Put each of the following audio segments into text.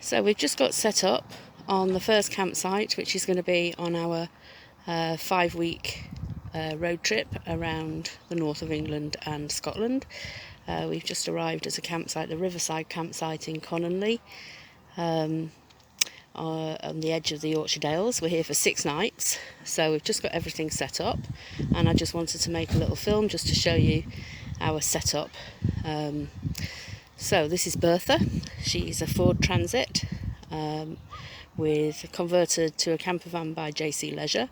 So we've just got set up on the first campsite, which is going to be on our 5-week road trip around the north of England and Scotland. We've just arrived at a campsite, the Riverside Campsite in Cononley, on the edge of the Yorkshire Dales. We're here for 6 nights, so we've just got everything set up, and I just wanted to make a little film just to show you our setup. So this is Bertha. She's a Ford Transit converted to a campervan by JC Leisure.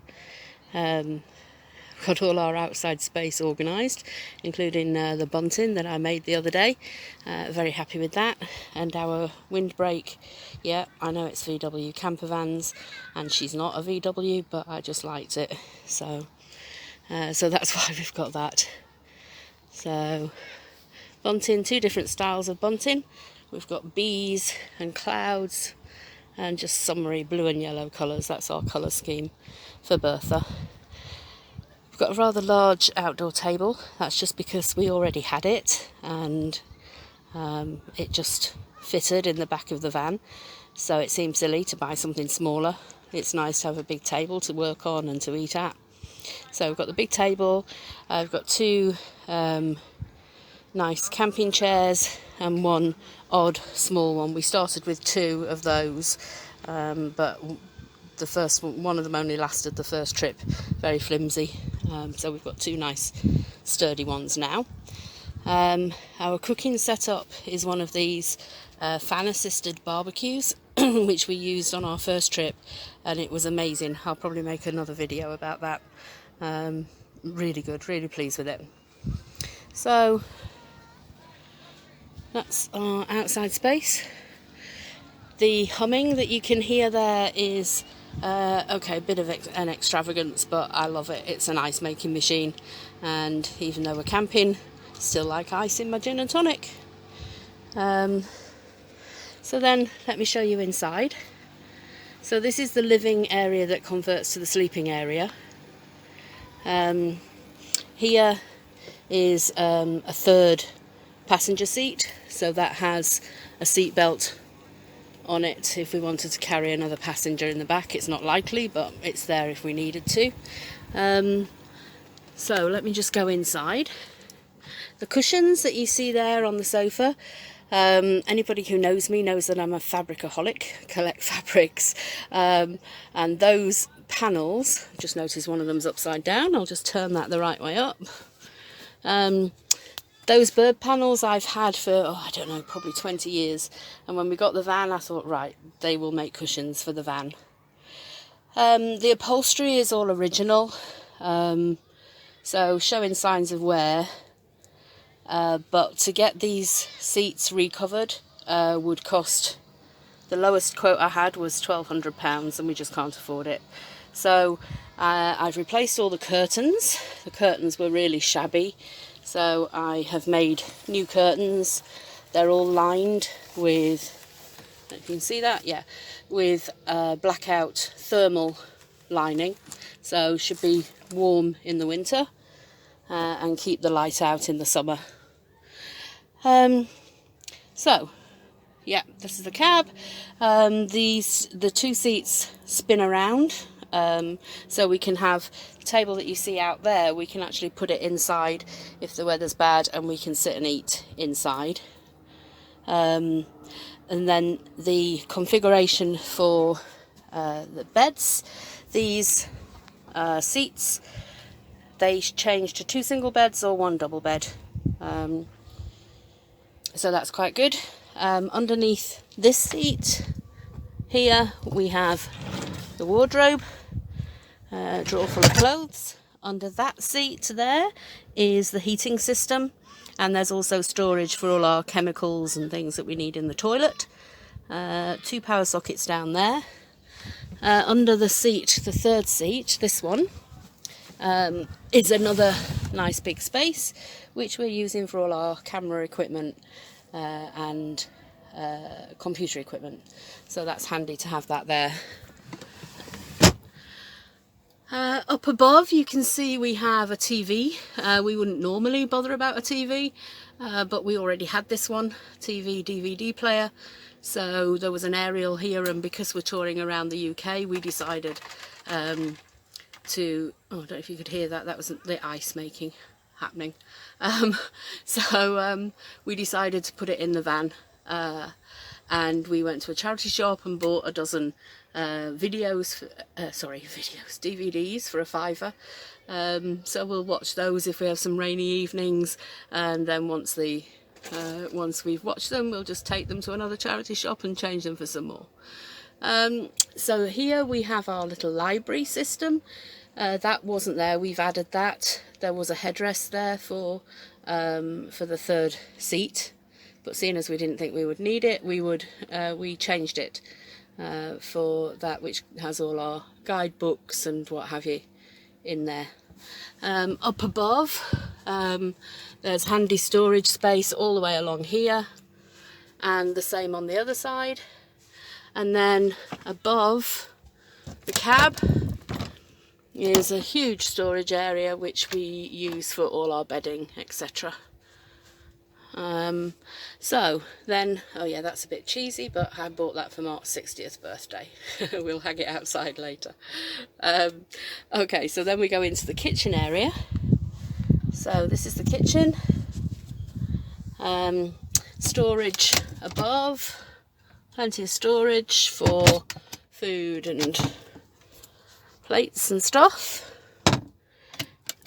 Got all our outside space organised, including the bunting that I made the other day. Very happy with that. And our windbreak, yeah, I know it's VW campervans, and she's not a VW, but I just liked it, so that's why we've got that. So bunting, 2 different styles of bunting. We've got bees and clouds and just summery blue and yellow colours. That's our colour scheme for Bertha. We've got a rather large outdoor table. That's just because we already had it, and it just fitted in the back of the van, so it seemed silly to buy something smaller. It's nice to have a big table to work on and to eat at. So we've got the big table. I've got 2 nice camping chairs and 1 odd small one. We started with 2 of those, but the first one of them only lasted the first trip, very flimsy, so we've got 2 nice sturdy ones now. Our cooking setup is one of these fan assisted barbecues which we used on our first trip, and it was amazing. I'll probably make another video about that. Really good, really pleased with it. So that's our outside space. The humming that you can hear there is okay, a bit of an extravagance, but I love it. It's an ice making machine, and even though we're camping, still like ice in my gin and tonic. So then let me show you inside. So this is the living area that converts to the sleeping area. Here is a 3rd passenger seat, so that has a seat belt on it if we wanted to carry another passenger in the back. It's not likely, but it's there if we needed to. So let me just go inside. The cushions that you see there on the sofa, anybody who knows me knows that I'm a fabricaholic, collect fabrics, and those panels, just noticed one of them's upside down. I'll just turn that the right way up. Those bird panels I've had for, I don't know, probably 20 years. And when we got the van, I thought, right, they will make cushions for the van. The upholstery is all original, so showing signs of wear. But to get these seats recovered would cost, the lowest quote I had was £1,200, and we just can't afford it. So I've replaced all the curtains. The curtains were really shabby. So I have made new curtains. They're all lined with, you can see that, yeah, with blackout thermal lining. So should be warm in the winter and keep the light out in the summer. So yeah, this is the cab. The 2 seats spin around. So we can have the table that you see out there, we can actually put it inside if the weather's bad, and we can sit and eat inside. And then the configuration for the beds, these seats, they change to 2 single beds or 1 double bed. So that's quite good. Underneath this seat here we have the wardrobe, drawer full of clothes. Under that seat there is the heating system, and there's also storage for all our chemicals and things that we need in the toilet. 2 power sockets down there. Under the seat, the 3rd seat, this one, is another nice big space which we're using for all our camera equipment and computer equipment, so that's handy to have that there. Up above you can see we have a TV. We wouldn't normally bother about a TV, but we already had this one, TV DVD player. So there was an aerial here, and because we're touring around the UK, we decided to, oh, I don't know if you could hear that, that was the ice making happening. We decided to put it in the van, and we went to a charity shop and bought a dozen DVDs for a £5. So we'll watch those if we have some rainy evenings, and then once we've watched them, we'll just take them to another charity shop and change them for some more. So here we have our little library system. That wasn't there, we've added that. There was a headrest there for the third seat, but seeing as we didn't think we would need it, we changed it for that, which has all our guidebooks and what have you in there. Up above, there's handy storage space all the way along here, and the same on the other side. And then above the cab is a huge storage area which we use for all our bedding, etc. So then, oh yeah, that's a bit cheesy, but I bought that for Mark's 60th birthday. We'll hang it outside later. Okay, so then we go into the kitchen area. So this is the kitchen. Storage above. Plenty of storage for food and plates and stuff.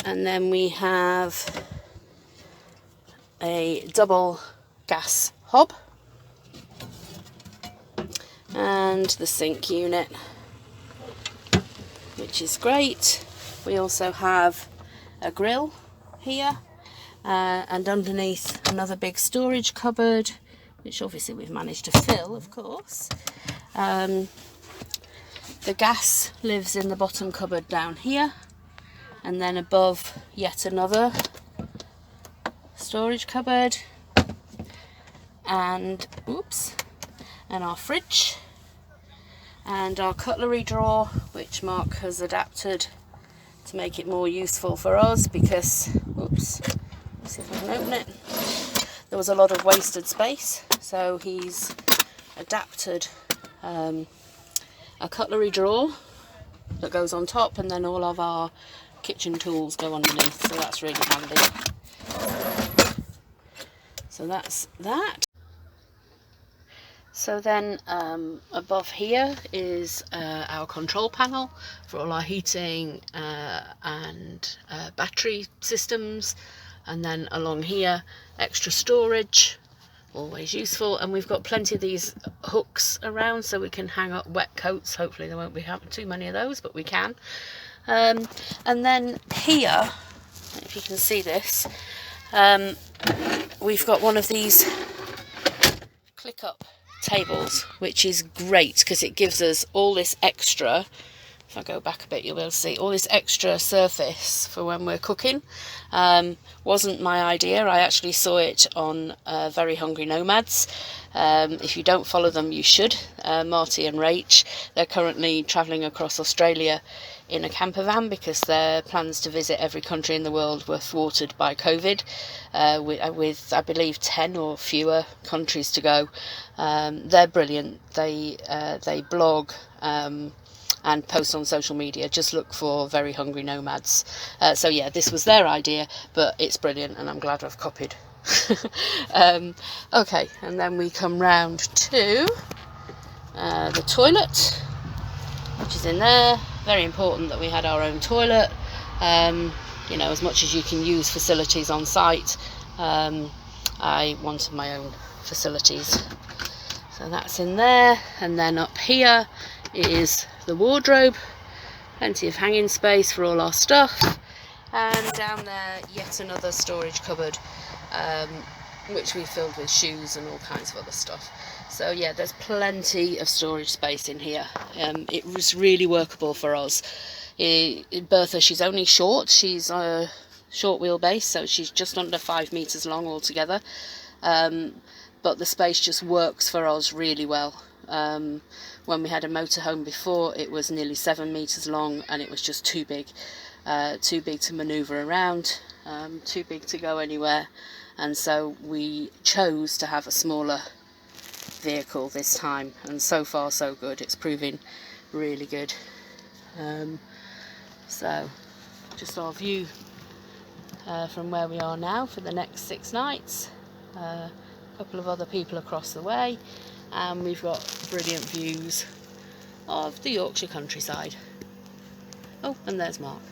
And then we have a double gas hob and the sink unit, which is great. We also have a grill here, and underneath another big storage cupboard, which obviously we've managed to fill, of course. The gas lives in the bottom cupboard down here, and then above yet another storage cupboard, and our fridge, and our cutlery drawer, which Mark has adapted to make it more useful for us, because, let's see if I can open it. There was a lot of wasted space, so he's adapted a cutlery drawer that goes on top, and then all of our kitchen tools go underneath, so that's really handy. So that's that. So then above here is our control panel for all our heating and battery systems. And then along here, extra storage, always useful. And we've got plenty of these hooks around so we can hang up wet coats. Hopefully there won't be too many of those, but we can. And then here, if you can see this, we've got one of these click up tables, which is great because it gives us all this extra. If I go back a bit, you'll be able to see all this extra surface for when we're cooking. Wasn't my idea. I actually saw it on Very Hungry Nomads. If you don't follow them, you should. Marty and Rach, they're currently travelling across Australia in a campervan because their plans to visit every country in the world were thwarted by COVID, with I believe 10 or fewer countries to go. They're brilliant. They blog and post on social media. Just look for Very Hungry Nomads. So yeah, this was their idea, but it's brilliant and I'm glad I've copied. Okay, and then we come round to the toilet, which is in there. Very important that we had our own toilet. You know, as much as you can use facilities on site, I wanted my own facilities. So that's in there. And then up here is the wardrobe. Plenty of hanging space for all our stuff. And down there, yet another storage cupboard, which we filled with shoes and all kinds of other stuff. So yeah, there's plenty of storage space in here. It was really workable for us. Bertha, she's only short. She's a short wheelbase, so she's just under 5 meters long altogether. But the space just works for us really well. When we had a motorhome before, it was nearly 7 metres long, and it was just too big to manoeuvre around, too big to go anywhere, and so we chose to have a smaller vehicle this time, and so far so good. It's proving really good. So just our view from where we are now for the next 6 nights. A couple of other people across the way, and we've got brilliant views of the Yorkshire countryside. Oh, and there's Mark.